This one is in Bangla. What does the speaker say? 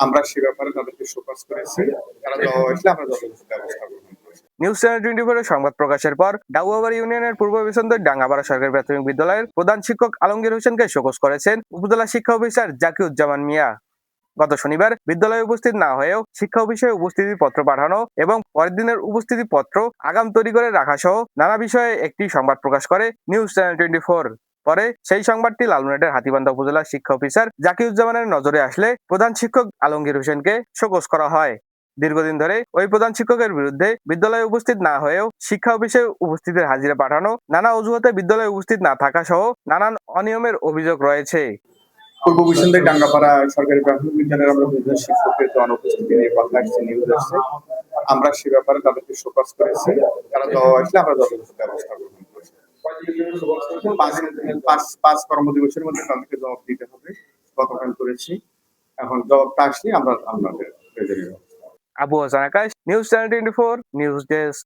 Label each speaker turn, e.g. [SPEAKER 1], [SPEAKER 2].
[SPEAKER 1] আমরা সে ব্যাপারে তাদেরকে শোকজ করেছি। তারা জবাব আসলে আমরা যথাযথ ব্যবস্থা গ্রহণ করব।
[SPEAKER 2] নিউজ চ্যানেল 24 এর সংবাদ প্রকাশের পর ডাউয়াবাড়ি ইউনিয়নের পূর্ব বিসন্দের ডাঙ্গাপাড়া সরকারি প্রাথমিক বিদ্যালয়ের প্রধান শিক্ষক আলমগীর হোসেনকে শোকজ করেছেন উপজেলা শিক্ষা অফিসার জাকিউজ্জামান মিয়া। গত শনিবার বিদ্যালয়ে উপস্থিত না হয়েও শিক্ষা অফিসে উপস্থিতি পত্র পাঠানো এবং পরের দিনের উপস্থিতি পত্র আগাম তৈরি করে রাখা সহ নানা বিষয়ে একটি সংবাদ প্রকাশ করে নিউজ চ্যানেল 24। পরে সেই সংবাদটি লালমনিরহাটের হাতীবান্ধা উপজেলার শিক্ষা অফিসার জাকিউজ্জামানের নজরে আসলে প্রধান শিক্ষক আলমগীর হোসেনকে শোকজ করা হয়। দীর্ঘদিন ধরে ওই প্রধান শিক্ষকের বিরুদ্ধে বিদ্যালয়ে উপস্থিত না হয়েও শিক্ষা অফিসে উপস্থিতের হাজিরা পাঠানো, নানা অজুহাতে বিদ্যালয়ে উপস্থিত না থাকা সহ নানান অনিয়মের অভিযোগ রয়েছে।
[SPEAKER 1] পূর্ব বিসন্দের ডাঙ্গাপাড়া সরকারি প্রাথমিক বিদ্যালয়ের আমরা দুজন শিক্ষকের অনুপস্থিতি নিয়ে কথা আসছে, নিউজ আসছে। আমরা সে ব্যাপারে তাদেরকে শোকজ করেছি। তারা জবাব আসলে আমরা যথাযথ ব্যবস্থা গ্রহণ করব। 5 কর্মদিবসের মধ্যে তাদেরকে জবাব দিতে হবে। গতকাল করেছি। এখন জবাবটা আসলে আমরা আপনাদের
[SPEAKER 2] আবু হাসান আকাশ, নিউজ চ্যানেল 24, নিউজ ডেস্ক।